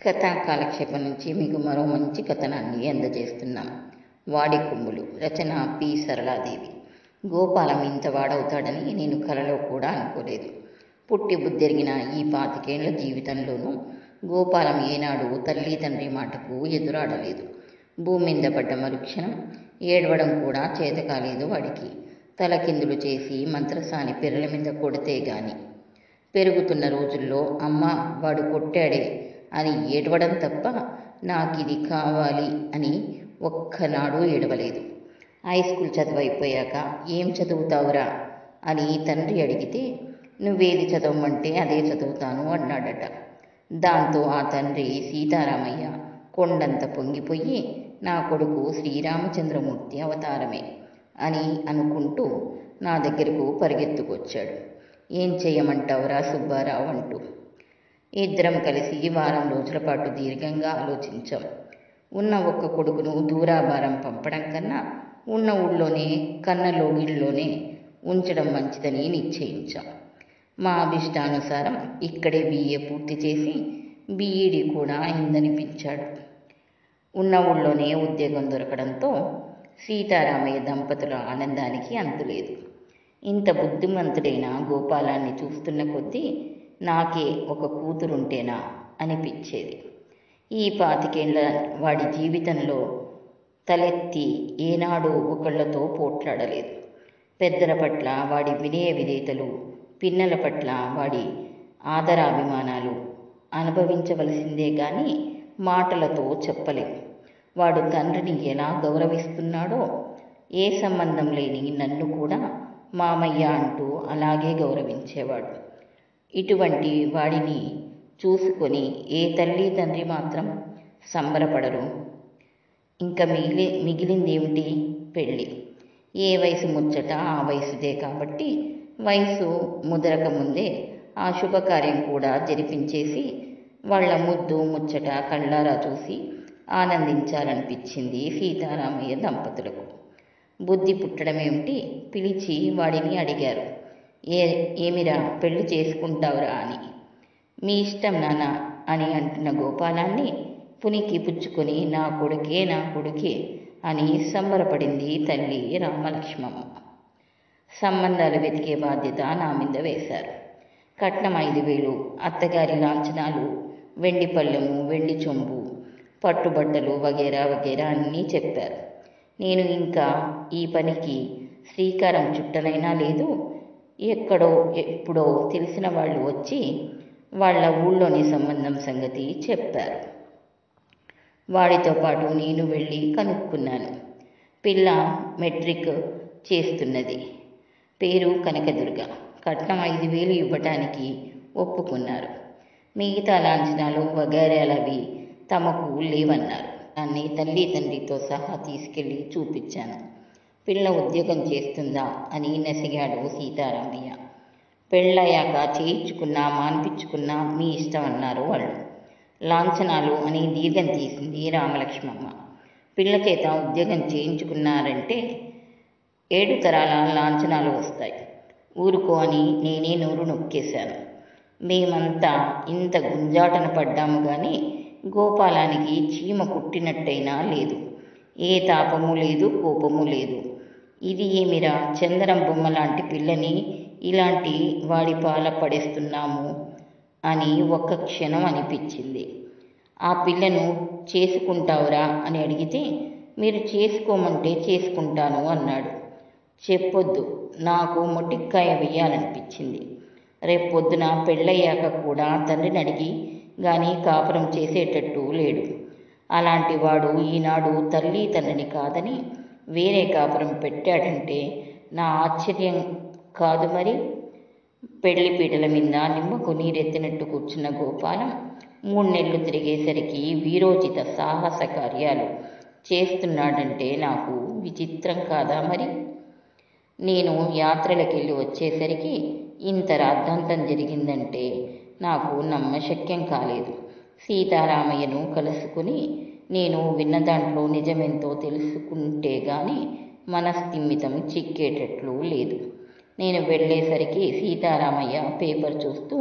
కథా కాలక్షేపం నుంచి మీకు మరో మంచి కథనాన్ని అందజేస్తున్నాం. వాడి కొమ్ములు. రచన పి. సరళాదేవి. గోపాలం ఇంత వాడవుతాడని నేను కలలో కూడా అనుకోలేదు. పుట్టి బుద్ధెరిగిన ఈ 25 ఏళ్ల జీవితంలోనూ గోపాలం ఏనాడు తల్లి తండ్రి మాటకు ఎదురాడలేదు. భూమి మీద పడ్డ మరుక్షణం ఏడవడం కూడా చేత కాలేదు వాడికి. తలకిందులు చేసి మంత్రసాని పిర్రల మీద కొడితే గాని. పెరుగుతున్న రోజుల్లో అమ్మ వాడు కొట్టాడే అని ఏడవడం తప్ప నాకిది కావాలి అని ఒక్కనాడు ఏడవలేదు. హైస్కూల్ చదువు అయిపోయాక ఏం చదువుతావురా అని తండ్రి అడిగితే నువ్వేది చదవమంటే అదే చదువుతాను అన్నాడట. దాంతో ఆ తండ్రి సీతారామయ్య కొండంత పొంగిపోయి నా కొడుకు శ్రీరామచంద్రమూర్తి అవతారమే అని అనుకుంటూ నా దగ్గరకు పరిగెత్తుకొచ్చాడు. ఏం చెయ్యమంటావురా సుబ్బారావు అంటూ. ఇద్దరం కలిసి వారం రోజుల పాటు దీర్ఘంగా ఆలోచించాం. ఉన్న ఒక్క కొడుకును దూరాభారం పంపడం కన్నా ఉన్న ఊళ్ళోనే కన్నలోగిళ్ళలోనే ఉంచడం మంచిదని నిశ్చయించాం. మా అభిష్టానుసారం ఇక్కడే BA పూర్తి చేసి BEd కూడా అయిందనిపించాడు. ఉన్న ఊళ్ళోనే ఉద్యోగం దొరకడంతో సీతారామయ్య దంపతుల ఆనందానికి అంతులేదు. ఇంత బుద్ధిమంతుడైన గోపాలాన్ని చూస్తున్న కొద్దీ నాకే ఒక కూతురుంటేనా అనిపించేది. ఈ 25 ఏళ్ల వాడి జీవితంలో తలెత్తి ఏనాడు ఒకళ్లతో పోట్లాడలేదు. పెద్దల పట్ల వాడి వినయ విధేయతలు, పిన్నల పట్ల వాడి ఆదరాభిమానాలు అనుభవించవలసిందే గాని మాటలతో చెప్పలేం. వాడు తండ్రిని ఎలా గౌరవిస్తున్నాడో ఏ సంబంధం లేని నన్ను కూడా మామయ్య అంటూ అలాగే గౌరవించేవాడు. ఇటువంటి వాడిని చూసుకొని ఏ తల్లి తండ్రి మాత్రం సంబరపడరు. ఇంకా మిగిలిందేమిటి? పెళ్ళి. ఏ వయసు ముచ్చట ఆ వయసుదే కాబట్టి వయసు ముదరక ముందే ఆ శుభకార్యం కూడా జరిపించేసి వాళ్ళ ముద్దు ముచ్చట కళ్ళారా చూసి ఆనందించాలనిపించింది సీతారామయ్య దంపతులకు. బుద్ధి పుట్టడమేమిటి? పిలిచి వాడిని అడిగారు. ఏమిరా పెళ్లి చేసుకుంటావురా అని. మీ ఇష్టం నాన్న అని అంటున్న గోపాలాన్ని పునికి పుచ్చుకొని నా కొడుకే అని సంబరపడింది తల్లి రామలక్ష్మమ్మ. సంబంధాలు వెతికే బాధ్యత నా మీద వేశారు. కట్నం 5,000, అత్తగారి లాంఛనాలు, వెండి పళ్ళెము, వెండి చెంబు, పట్టుబట్టలు వగేరా వగేరా అన్నీ చెప్పారు. నేను ఇంకా ఈ పనికి శ్రీకారం చుట్టనైనా లేదు. ఎక్కడో ఎప్పుడో తెలిసిన వాళ్ళు వచ్చి వాళ్ళ ఊళ్ళోని సంబంధం సంగతి చెప్పారు. వాడితో పాటు నేను వెళ్ళి కనుక్కున్నాను. పిల్ల మెట్రిక్ చేస్తున్నది. పేరు కనకదుర్గ. కట్నం 5,000 ఇవ్వటానికి ఒప్పుకున్నారు. మిగతా లాంఛనాలు వగైరాలవి తమకు లేవన్నారు. దాన్ని తల్లి తండ్రితో సహా తీసుకెళ్ళి చూపించాను. పిల్ల ఉద్యోగం చేస్తుందా అని నసిగాడు సీతారామయ్య. పెళ్ళయ్యాక చేయించుకున్నా మాన్పించుకున్నా మీ ఇష్టం అన్నారు వాళ్ళు. లాంఛనాలు అని దీర్ఘం తీసింది రామలక్ష్మమ్మ. పిల్ల చేత ఉద్యోగం చేయించుకున్నారంటే 7 తరాల లాంఛనాలు వస్తాయి. ఊరుకో అని నేనే నోరు నొక్కేశాను. మేమంతా ఇంత గుంజాటన పడ్డాము గాని గోపాలానికి చీమ కుట్టినట్టయినా లేదు. ఏ తాపము లేదు, కోపము లేదు. ఇది ఏమిరా చందనం బొమ్మ లాంటి పిల్లని ఇలాంటి వాడి పాల పడేస్తున్నాము అని ఒక్క క్షణం అనిపించింది. ఆ పిల్లను చేసుకుంటావురా అని అడిగితే మీరు చేసుకోమంటే చేసుకుంటాను అన్నాడు. చెప్పొద్దు, నాకు మొటిక్కాయ వెయ్యాలనిపించింది. రేపొద్దున పెళ్ళయ్యాక కూడా తండ్రిని అడిగి గాని కాపురం చేసేటట్టు లేడు. అలాంటి వాడు ఈనాడు తల్లి తండ్రిని కాదని వేరే కాపురం పెట్టాడంటే నా ఆశ్చర్యం కాదు మరి. పెళ్లి పీటల మీద నిమ్మకు నీరెత్తినట్టు కూర్చున్న గోపాలం 3 నెలలు తిరిగేసరికి వీరోచిత సాహస కార్యాలు చేస్తున్నాడంటే నాకు విచిత్రం కాదా మరి. నేను యాత్రలకెళ్ళి వచ్చేసరికి ఇంత రాద్ధాంతం జరిగిందంటే నాకు నమ్మశక్యం కాలేదు. సీతారామయ్యను కలుసుకుని నేను విన్న దాంట్లో నిజమెంతో తెలుసుకుంటే గాని మనస్థిమితం చిక్కేటట్లు లేదు. నేను వెళ్ళేసరికి సీతారామయ్య పేపర్ చూస్తూ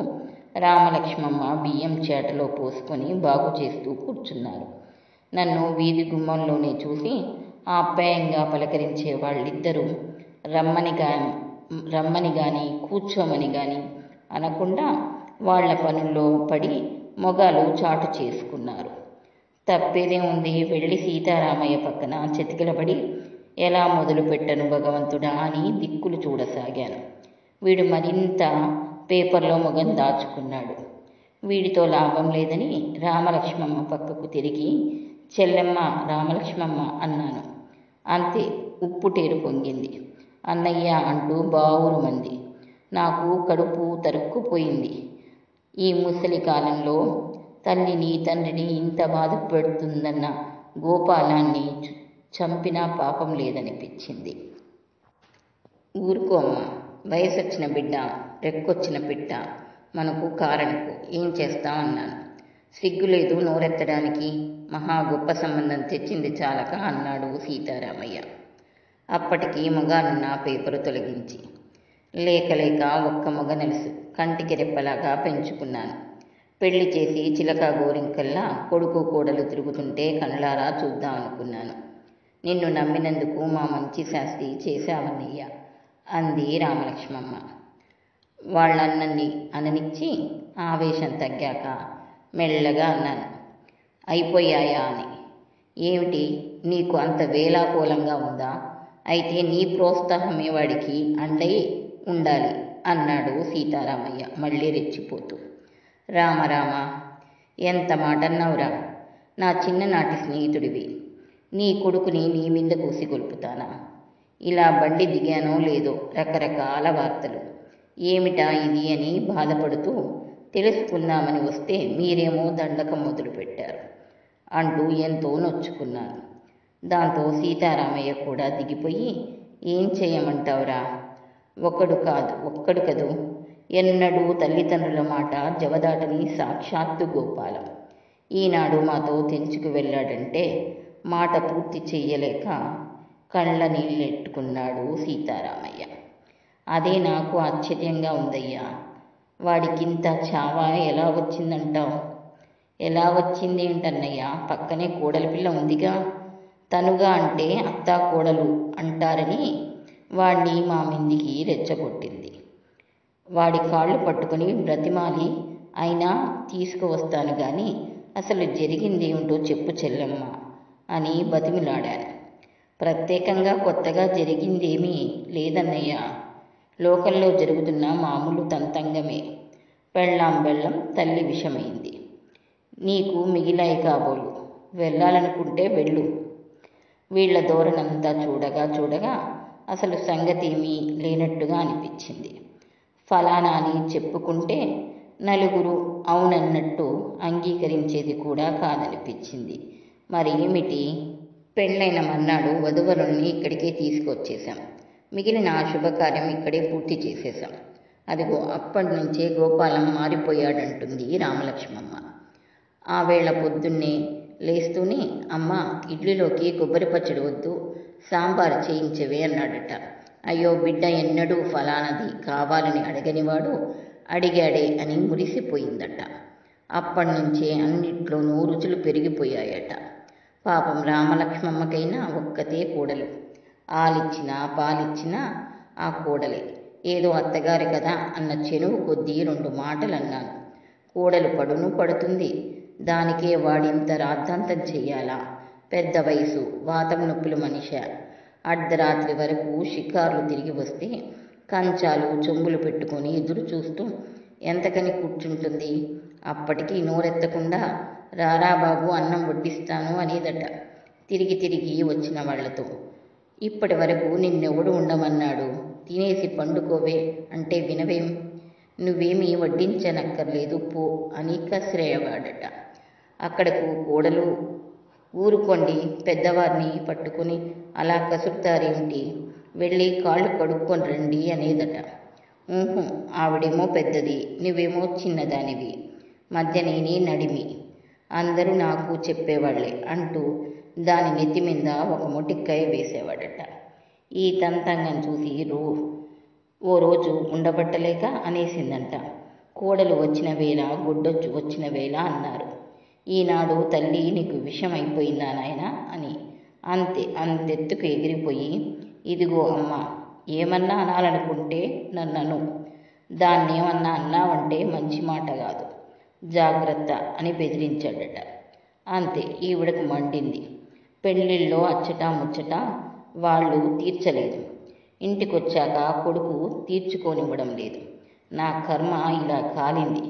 రామలక్ష్మమ్మ బియ్యం చేటలో పోసుకొని బాగు చేస్తూ కూర్చున్నారు. నన్ను వీధి గుమ్మంలోనే చూసి ఆప్యాయంగా పలకరించే వాళ్ళిద్దరూ రమ్మని గాని కూర్చోమని గాని అనకుండా వాళ్ల పనుల్లో పడి మొగాలు చాటు చేసుకున్నారు. తప్పేదే ఉంది, వెళ్ళి సీతారామయ్య పక్కన చతికిలబడి ఎలా మొదలు పెట్టను భగవంతుడా అని దిక్కులు చూడసాగాను. వీడు మరింత పేపర్లో మొగం దాచుకున్నాడు. వీడితో లాభం లేదని రామలక్ష్మమ్మ పక్కకు తిరిగి చెల్లెమ్మ రామలక్ష్మమ్మ అన్నాను. అంతే, ఉప్పుటేరు పొంగింది. అన్నయ్య అంటూ బావురుమంది. నాకు కడుపు తరుక్కుపోయింది. ఈ ముసలి కాలంలో తల్లిని తండ్రిని ఇంత బాధ పెడుతుందన్న గోపాలాన్ని చంపినా పాపం లేదనిపించింది. ఊరుకో అమ్మ, వయసొచ్చిన బిడ్డ, రెక్కొచ్చిన పిట్ట, మనకు కారణకు ఏం చేస్తామన్నాను. సిగ్గులేదు నోరెత్తడానికి, మహా గొప్ప సంబంధం తెచ్చింది చాలక అన్నాడు సీతారామయ్య. అప్పటికి మొగానున్న పేపరు తొలగించి లేక ఒక్క మొగ నలుసు కంటికి రెప్పలాగా పెంచుకున్నాను. పెళ్లి చేసి చిలక గోరింకల్లా కొడుకు కోడలు తిరుగుతుంటే కళ్ళారా చూద్దాం అనుకున్నాను. నిన్ను నమ్మినందుకు మా మంచి శాస్తి చేశావన్నయ్య అంది రామలక్ష్మమ్మ. వాళ్ళన్నన్ని అననిచ్చి ఆవేశం తగ్గాక మెల్లగా అన్నాను, అయిపోయాయా అని. ఏమిటి, నీకు అంత వేలాకోలంగా ఉందా? అయితే నీ ప్రోత్సాహమే వాడికి అండై ఉండాలి అన్నాడు సీతారామయ్య మళ్ళీ రెచ్చిపోతూ. రామరామ, ఎంత మాటన్నావురా, నా చిన్ననాటి స్నేహితుడివి. నీ కొడుకుని నీ మీద కూసి గొల్పుతానా? ఇలా బండి దిగానో లేదో రకరకాల వార్తలు. ఏమిటా ఇది అని బాధపడుతూ తెలుసుకుందామని వస్తే మీరేమో దండకం మొదలుపెట్టారు అంటూ ఎంతో నొచ్చుకున్నాను. దాంతో సీతారామయ్య కూడా దిగిపోయి, ఏం చేయమంటావురా, ఒక్కడు కదూ, ఎన్నడూ తల్లిదండ్రుల మాట జవదాటని సాక్షాత్తు గోపాలం ఈనాడు మాతో తెంచుకు వెళ్ళాడంటే మాట పూర్తి చెయ్యలేక కళ్ళ నీళ్ళెట్టుకున్నాడు సీతారామయ్య. అదే నాకు ఆశ్చర్యంగా ఉందయ్యా. వాడికింత చావా ఎలా వచ్చిందంటావు? ఎలా వచ్చిందేంటన్నయ్య, పక్కనే కోడలి పిల్ల ఉందిగా. తనుగా అంటే అత్తా కోడలు అంటారని వాడిని మా మిందికి రెచ్చగొట్టింది. వాడి కాళ్ళు పట్టుకుని బ్రతిమాలి అయినా తీసుకువస్తాను గాని అసలు జరిగిందేమిటో చెప్పు చెల్లెమ్మ అని బతిమిలాడాను. ప్రత్యేకంగా కొత్తగా జరిగిందేమీ లేదన్నయ్య. లోకంలో జరుగుతున్న మామూలు తంతంగమే. పెళ్ళాం బెల్లం తల్లి విషమైంది. నీకు మిగిలాయి కాబోలు, వెళ్ళాలనుకుంటే వెళ్ళు. వీళ్ల ధోరణంతా చూడగా అసలు సంగతేమీ లేనట్టుగా అనిపించింది. ఫలానా అని చెప్పుకుంటే నలుగురు అవునన్నట్టు అంగీకరించేది కూడా కాదనిపించింది. మరి ఏమిటి? పెళ్ళైన మర్నాడు వధువరుల్ని ఇక్కడికే తీసుకొచ్చేశాం. మిగిలిన ఆ శుభకార్యం ఇక్కడే పూర్తి చేసేశాం. అదిగో అప్పటి నుంచే గోపాలం మారిపోయాడంటుంది రామలక్ష్మమ్మ. ఆ వేళ పొద్దున్నే లేస్తూనే, అమ్మ ఇడ్లీలోకి కొబ్బరి పచ్చడి వద్దు, సాంబారు చేయించవే అన్నాడట. అయ్యో బిడ్డ ఎన్నడూ ఫలానది కావాలని అడగనివాడు అడిగాడే అని మురిసిపోయిందట. అప్పటి నుంచే అన్నిట్లోనూ రుచులు పెరిగిపోయాయట. పాపం రామలక్ష్మమ్మకైనా ఒక్కతే కోడలు. ఆలిచ్చినా పాలిచ్చినా ఆ కోడలే. ఏదో అత్తగారి కదా అన్న చెనువు కొద్దీ 2 మాటలు అన్నాను. కోడలు పడుతుంది, దానికే వాడింత రాద్ధాంతం చెయ్యాలా? పెద్ద వయసు, వాతం నొప్పులు మనిష. అర్ధరాత్రి వరకు షికార్లు తిరిగి వస్తే కంచాలు చెంబులు పెట్టుకొని ఎదురు చూస్తూ ఎంతకని కూర్చుంటుంది? అప్పటికీ నోరెత్తకుండా రారా బాబు అన్నం వడ్డిస్తాను అనేదట తిరిగి వచ్చిన వాళ్లతో. ఇప్పటి వరకు నిన్నెవడు ఉండమన్నాడు? తినేసి పండుకోవే అంటే వినవేం? నువ్వేమీ వడ్డించనక్కర్లేదు పో అని కసిరేవాడట. అక్కడకు కోడలు ఊరుకోండి, పెద్దవారిని పట్టుకుని అలా కసురుతారేమిటి, వెళ్ళి కాళ్ళు కడుక్కొని రండి అనేదట. ఆవిడేమో పెద్దది, నువ్వేమో చిన్నదానివి, మధ్య నేనే నడిమి, అందరూ నాకు చెప్పేవాళ్లే అంటూ దాని నెత్తి మీద ఒక మొటిక్కాయ వేసేవాడట. ఈ తంతంగం చూసి ఓ రోజు ఉండబట్టలేక అనేసిందంట, కోడలు వచ్చిన వేళ గుడ్డొచ్చు వచ్చిన వేళ అన్నారు. ఈనాడు తల్లి నీకు విషం అయిపోయిందా నాయన అని అంతెత్తుకు ఎగిరిపోయి, ఇదిగో అమ్మ, ఏమన్నా అనాలనుకుంటే నన్నను, దాన్నేమన్నా అన్నావంటే మంచి మాట కాదు, జాగ్రత్త అని బెదిరించాడట. అంతే, ఈవిడకు మండింది. పెళ్ళిళ్ళలో అచ్చట ముచ్చట వాళ్ళు తీర్చలేదు, ఇంటికొచ్చాక కొడుకు తీర్చుకోనివ్వడం లేదు. నా కర్మ ఇలా కాలింది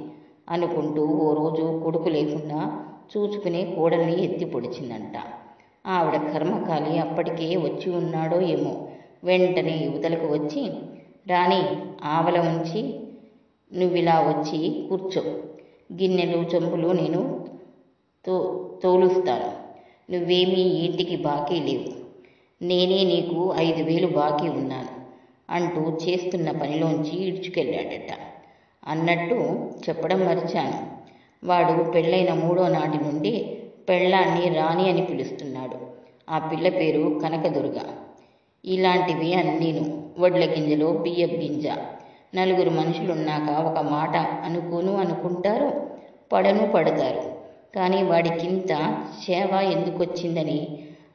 అనుకుంటూ ఓ రోజు కొడుకు లేకుండా చూచుకునే కోడల్ని ఎత్తి పొడిచిందంట. ఆవిడ కర్మకాలి అప్పటికే వచ్చి ఉన్నాడో ఏమో, వెంటనే యువతలకు వచ్చి, రాణి, ఆవల ఉంచి నువ్విలా వచ్చి కూర్చో, గిన్నెలు చెంబులు నేను తోలుస్తాను, నువ్వేమీ ఇంటికి బాకీ లేవు, నేనే నీకు 5,000 బాకీ ఉన్నాను అంటూ చేస్తున్న పనిలోంచి ఈడ్చుకెళ్ళాడట. అన్నట్టు చెప్పడం మరిచాను, వాడు పెళ్ళైన 3వ నాటి నుండి పెళ్ళాన్ని రాణి అని పిలుస్తున్నాడు. ఆ పిల్ల పేరు కనకదుర్గ. ఇలాంటివి అన్నీను, వడ్ల గింజలో బియ్యపు గింజ. 4 మనుషులున్నాక ఒక మాట అనుకుంటారు, పడతారు. కానీ వాడికింత సేవ ఎందుకొచ్చిందని,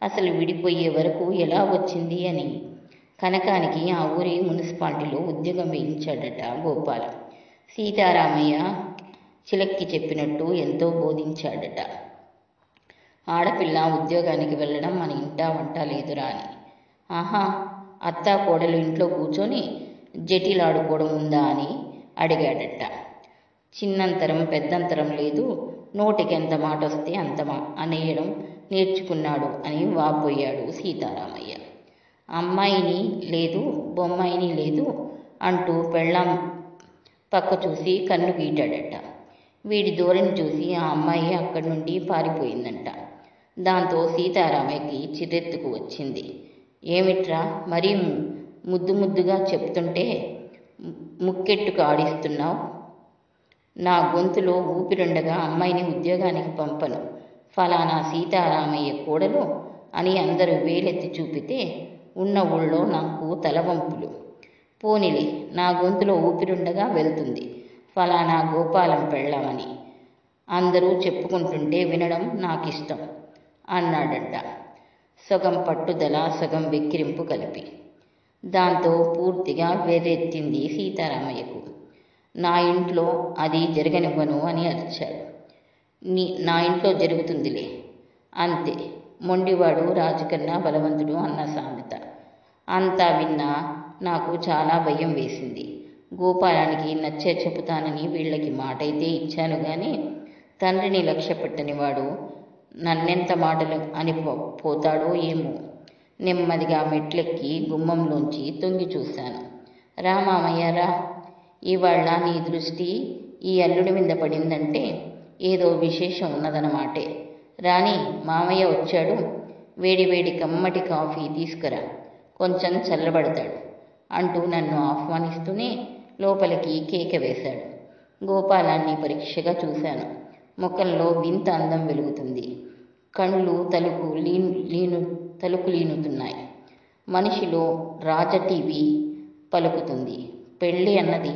అసలు విడిపోయే వరకు ఎలా వచ్చింది అని కనకానికి ఆ ఊరి మున్సిపాలిటీలో ఉద్యోగం వేయించాడట గోపాలం. సీతారామయ్య చిలక్కి చెప్పినట్టు ఎంతో బోధించాడట. ఆడపిల్ల ఉద్యోగానికి వెళ్ళడం మన ఇంటా వంట లేదురా అని. ఆహా, అత్తా కోడలు ఇంట్లో కూర్చొని జటిలాడుకోవడం ఉందా అని అడిగాడట. చిన్నంతరం పెద్దంతరం లేదు, నోటికి ఎంత మాట వస్తే అంత అనేయడం నేర్చుకున్నాడు అని వాపోయాడు సీతారామయ్య. అమ్మాయిని లేదు, బొమ్మాయిని లేదు అంటూ పెళ్ళాం పక్క చూసి కన్ను గీటాడట. వీడి ధోరణి చూసి ఆ అమ్మాయి అక్కడి నుండి పారిపోయిందంట. దాంతో సీతారామయ్యకి చిరెత్తుకు వచ్చింది. ఏమిట్రా, మరీ ముద్దుగా చెప్తుంటే ముక్కెట్టుకు ఆడిస్తున్నావు? నా గొంతులో ఊపిరుండగా అమ్మాయిని ఉద్యోగానికి పంపను, ఫలానా సీతారామయ్య కోడలు అని అందరూ వేలెత్తి చూపితే ఉన్న ఊళ్ళో నాకు తలవంపులు. పోనిలే, నా గొంతులో ఊపిరుండగా వెళ్తుంది, ఫలానా గోపాలం పెళ్ళామని అందరూ చెప్పుకుంటుంటే వినడం నాకిష్టం అన్నాడట, సగం పట్టుదల సగం వెక్కిరింపు కలిపి. దాంతో పూర్తిగా వెర్రెత్తింది సీతారామయ్యకు. నా ఇంట్లో అది జరగనివ్వను అని అరిచాడు. నా ఇంట్లో జరుగుతుందిలే, అంతే, మొండివాడు రాజుకన్నా బలవంతుడు అన్న సామెత. అంతా విన్నా నాకు చాలా భయం వేసింది. గోపాలానికి నచ్చే చెబుతానని వీళ్ళకి మాటైతే ఇచ్చాను గాని, తండ్రిని లక్ష్య పెట్టని వాడు నన్నెంత మాటలు అని పోతాడో ఏమో. నెమ్మదిగా మెట్లెక్కి గుమ్మంలోంచి తొంగి చూశాను. రా మామయ్య రా, ఇవాళ నీ దృష్టి ఈ అల్లుడి మీద పడిందంటే ఏదో విశేషం ఉన్నదన్నమాటే. రాణి, మామయ్య వచ్చాడు, వేడి కమ్మటి కాఫీ తీసుకురా, కొంచెం చల్లబడతాడు అంటూ నన్ను ఆహ్వానిస్తూనే లోపలికి కేక వేశాడు. గోపాలాన్ని పరీక్షగా చూశాను. ముఖంలో వింత అందం వెలుగుతుంది. కళ్ళు తలుకు లీనుతున్నాయి. మనిషిలో రాజటీవీ పలుకుతుంది. పెళ్ళి అన్నది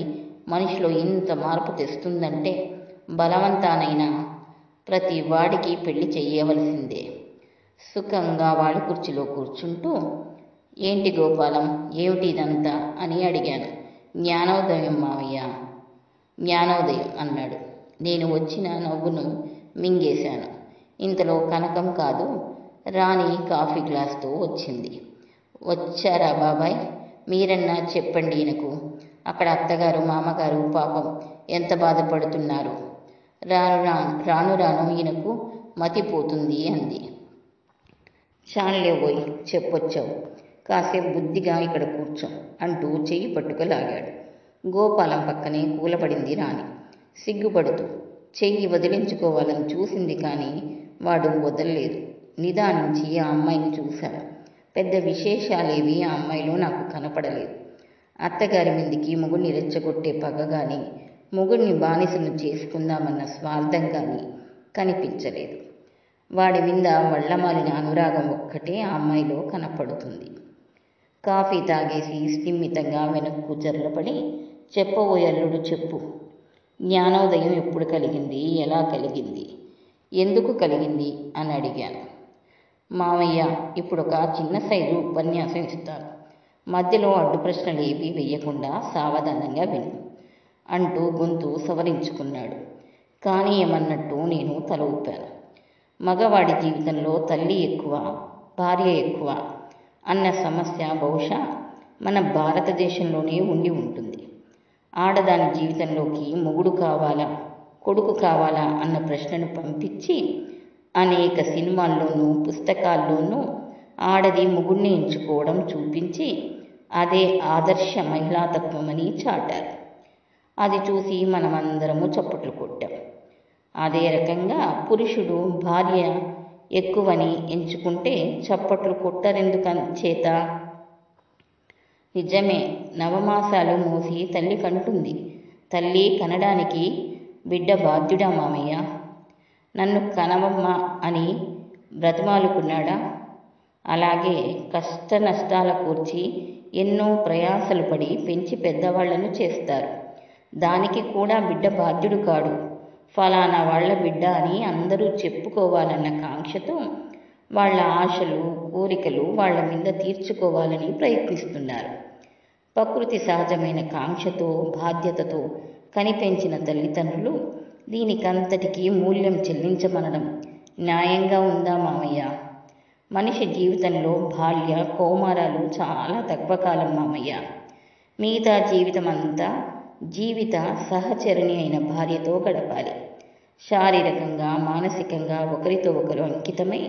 మనిషిలో ఇంత మార్పు తెస్తుందంటే బలవంతానైనా ప్రతి వాడికి పెళ్లి చెయ్యవలసిందే. సుఖంగా వాడి కుర్చీలో కూర్చుంటూ, ఏంటి గోపాలం, ఏమిటి ఇదంతా అని అడిగాను. జ్ఞానోదయం మావయ్య, జ్ఞానోదయం అన్నాడు. నేను వచ్చిన నవ్వును మింగేశాను. ఇంతలో కనకం కాదు, రాణి కాఫీ గ్లాస్తో వచ్చింది. వచ్చారా బాబాయ్, మీరన్నా చెప్పండి ఈయనకు, అక్కడ అత్తగారు మామగారు పాపం ఎంత బాధపడుతున్నారు. రాను ఈయనకు మతిపోతుంది అంది. చాలేవోయ్, చెప్పొచ్చావు, కాసేపు బుద్ధిగా ఇక్కడ కూర్చో అంటూ చెయ్యి పట్టుకలాగాడు. గోపాలం పక్కనే కూలబడింది రాణి. సిగ్గుపడుతూ చెయ్యి వదిలించుకోవాలని చూసింది కానీ వాడు వదల్లేదు. నిదానించి ఆ అమ్మాయిని చూశాను. పెద్ద విశేషాలేవి ఆ అమ్మాయిలో నాకు కనపడలేదు. అత్తగారి మీదికి మొగుడిని రెచ్చగొట్టే పగ కానీ, మొగుడిని బానిసను చేసుకుందామన్న స్వార్థం కానీ కనిపించలేదు. వాడి మీద వళ్ళమాలిన అనురాగం ఒక్కటే ఆ అమ్మాయిలో కనపడుతుంది. కాఫీ తాగేసి స్థిమితంగా వెనక్కు జర్లపడి, చెప్పబోయే అల్లుడు చెప్పు, జ్ఞానోదయం ఎప్పుడు కలిగింది, ఎలా కలిగింది, ఎందుకు కలిగింది అని అడిగాను. మామయ్య, ఇప్పుడు ఒక చిన్న సైజు ఉపన్యాసం ఇస్తాను. మధ్యలో అడ్డు ప్రశ్నలు ఏవీ వెయ్యకుండా సావధానంగా విను అంటూ గొంతు సవరించుకున్నాడు. కానీ ఏమన్నట్టు నేను తల ఊపాను. మగవాడి జీవితంలో తల్లి ఎక్కువ, భార్య ఎక్కువ అన్న సమస్య బహుశా మన భారతదేశంలోనే ఉండి ఉంటుంది. ఆడదాని జీవితంలోకి మొగుడు కావాలా, కొడుకు కావాలా అన్న ప్రశ్నను పంపించి అనేక సినిమాల్లోనూ పుస్తకాల్లోనూ ఆడది మొగుడిని ఎంచుకోవడం చూపించి అదే ఆదర్శ మహిళాతత్వమని చాటారు. అది చూసి మనమందరము చప్పట్లు కొట్టాం. అదే రకంగా పురుషుడు భార్య ఎక్కువని ఎంచుకుంటే చప్పట్లు కొట్టరెందుకంచేత? నిజమే, నవమాసాలు మోసి తల్లి కంటుంది. తల్లి కనడానికి బిడ్డ బాధ్యుడా మామయ్య? నన్ను కనవమ్మా అని బ్రతిమాలుకున్నాడా? అలాగే కష్ట నష్టాల కూర్చి ఎన్నో ప్రయాసలు పడి పెంచి పెద్దవాళ్లను చేస్తారు. దానికి కూడా బిడ్డ బాధ్యుడు కాడు. ఫలానా వాళ్ల బిడ్డ అని అందరూ చెప్పుకోవాలన్న కాంక్షతో వాళ్ళ ఆశలు, కోరికలు వాళ్ల మీద తీర్చుకోవాలని ప్రయత్నిస్తున్నారు. ప్రకృతి సహజమైన కాంక్షతో, బాధ్యతతో కనిపెంచిన తల్లిదండ్రులు దీనికంతటికీ మూల్యం చెల్లించమనడం న్యాయంగా ఉందా మామయ్య? మనిషి జీవితంలో బాల్య, కౌమారాలు చాలా తక్కువ కాలం మామయ్య. మిగతా జీవితం అంతా జీవిత సహచరిణి అయిన భార్యతో గడపాలి. శారీరకంగా, మానసికంగా ఒకరితో ఒకరు అంకితమై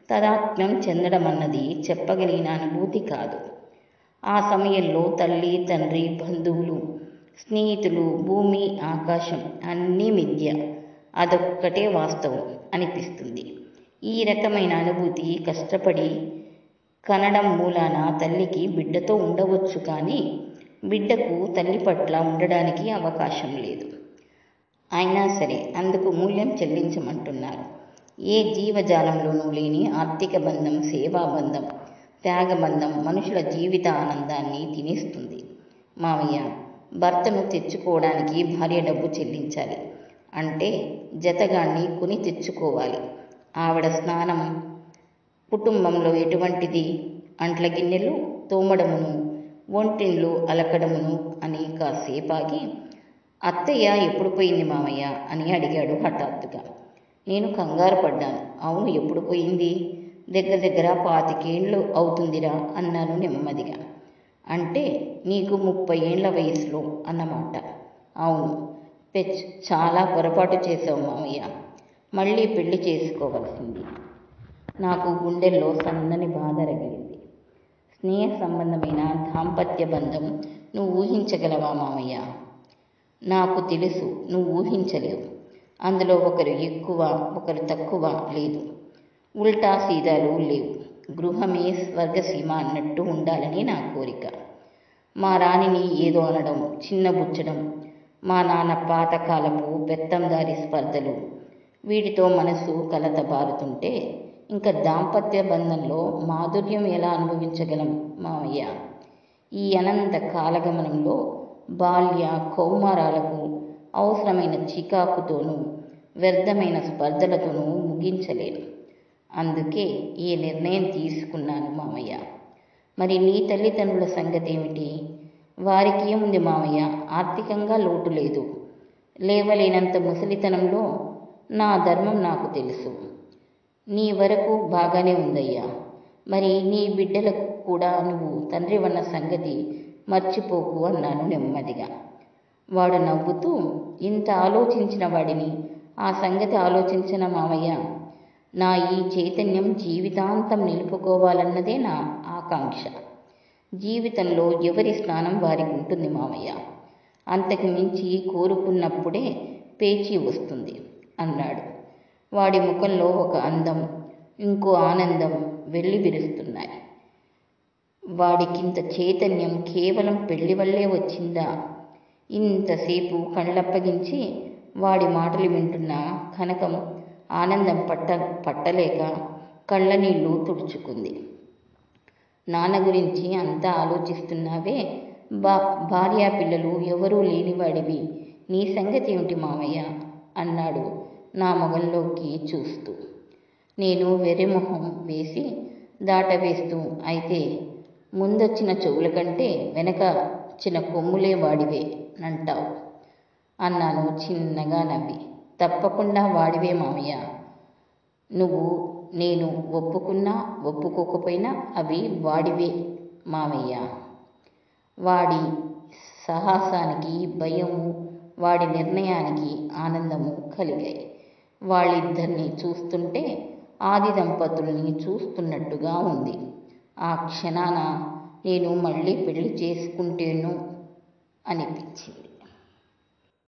తాదాత్మ్యం చెందడం అన్నది చెప్పగలిగిన అనుభూతి కాదు. ఆ సమయంలో తల్లి, తండ్రి, బంధువులు, స్నేహితులు, భూమి, ఆకాశం అన్నీ మిథ్య, అదొక్కటే వాస్తవం అనిపిస్తుంది. ఈ రకమైన అనుభూతి కష్టపడి కనడం మూలాన తల్లికి బిడ్డతో ఉండవచ్చు, కానీ బిడ్డకు తల్లి పట్ల ఉండడానికి అవకాశం లేదు. అయినా సరే అందుకు మూల్యం చెల్లించమంటున్నారు. ఏ జీవజాలంలోనూ లేని ఆర్థిక బంధం, సేవాబంధం, త్యాగబంధం మనుషుల జీవిత ఆనందాన్ని తినేస్తుంది. మామయ్య, భర్తను తెచ్చుకోవడానికి భార్య డబ్బు చెల్లించాలి. అంటే జతగాన్ని కొని తెచ్చుకోవాలి. ఆవిడ స్నానం కుటుంబంలో ఎటువంటిది? అంట్ల గిన్నెలు తోమడమును, వంటిండ్లు అలకడమును అని కాసేపాగి, అత్తయ్య ఎప్పుడు పోయింది మామయ్య అని అడిగాడు హఠాత్తుగా. నేను కంగారు పడ్డాను. అవును, ఎప్పుడు పోయింది? దగ్గర దగ్గర 25 ఏళ్ళు అవుతుందిరా అన్నాను నెమ్మదిగా. అంటే నీకు 30 ఏళ్ల వయసులో అన్నమాట. అవును. చాలా పొరపాటు చేశావు మామయ్య. మళ్ళీ పెళ్లి చేసుకోవలసింది. నాకు గుండెల్లో సన్నని బాధ రగిలింది. స్నేహ సంబంధమైన దాంపత్య బంధం నువ్వు ఊహించగలవా మామయ్య? నాకు తెలుసు, నువ్వు ఊహించలేవు. అందులో ఒకరు ఎక్కువ, ఒకరు తక్కువ లేదు. ఉల్టా సీదాలు లేవు. గృహమే స్వర్గసీమ అన్నట్టు ఉండాలని నా కోరిక. మా రాణిని ఏదో అనడం, చిన్నబుచ్చడం, మా నాన్న పాతకాలపు పెత్తందారి స్పర్ధలు, వీటితో మనసు కలతబారుతుంటే ఇంకా దాంపత్య బంధంలో మాధుర్యం ఎలా అనుభవించగలం మామయ్య? ఈ అనంత కాలగమనంలో బాల్య, కౌమారాలకు అవసరమైన చికాకుతోనూ వ్యర్థమైన స్పర్ధలతోనూ ముగించలేను. అందుకే ఈ నిర్ణయం తీసుకున్నాను మామయ్య. మరి నీ తల్లిదండ్రుల సంగతి ఏమిటి? వారికి ఏముంది మామయ్య? ఆర్థికంగా లోటు లేదు. లేవలేనంత ముసలితనంలో నా ధర్మం నాకు తెలుసు. నీ వరకు బాగానే ఉందయ్యా. మరి నీ బిడ్డలకు కూడా నువ్వు తండ్రివన్న సంగతి మర్చిపోకు అన్నాను నెమ్మదిగా. వాడు నవ్వుతూ, ఇంత ఆలోచించిన వాడిని ఆ సంగతి ఆలోచించిన మామయ్య? నా ఈ చైతన్యం జీవితాంతం నిలుపుకోవాలన్నదే నా ఆకాంక్ష. జీవితంలో ఎవరి స్నానం వారికి ఉంటుంది మామయ్య. అంతకు మించి కోరుకున్నప్పుడే పేచీ వస్తుంది అన్నాడు. వాడి ముఖంలో ఒక అందం, ఇంకో ఆనందం వెల్లివిరుస్తున్నాయి. వాడికింత చైతన్యం కేవలం పెళ్లి వల్లే వచ్చిందా? ఇంతసేపు కళ్ళప్పగించి వాడి మాటలు వింటున్న కనకం ఆనందం పట్టలేక కళ్ళనీళ్లు తుడుచుకుంది. నాన్న గురించి అంతా ఆలోచిస్తున్నావే? భార్యా పిల్లలు ఎవరూ లేనివాడివి నీ సంగతి ఏమిటి మామయ్య అన్నాడు నా మొగంలోకి చూస్తూ. నేను వెర్రిమొహం వేసి దాటవేస్తూ, అయితే ముందొచ్చిన చెవుల కంటే వెనక వచ్చిన కొమ్ములే వాడివే నంటావు అన్నాను చిన్నగా నవ్వి. తప్పకుండా వాడివే మామయ్య. నువ్వు నేను ఒప్పుకున్నా ఒప్పుకోకపోయినా అవి వాడివే మామయ్య. వాడి సాహసానికి భయము, వాడి నిర్ణయానికి ఆనందము కలిగాయి. వాళ్ళిద్దరినీ చూస్తుంటే ఆది దంపతుల్ని చూస్తున్నట్టుగా ఉంది. ఆ క్షణాన నేను మళ్ళీ పెళ్లి చేసుకుంటేను అనిపించింది.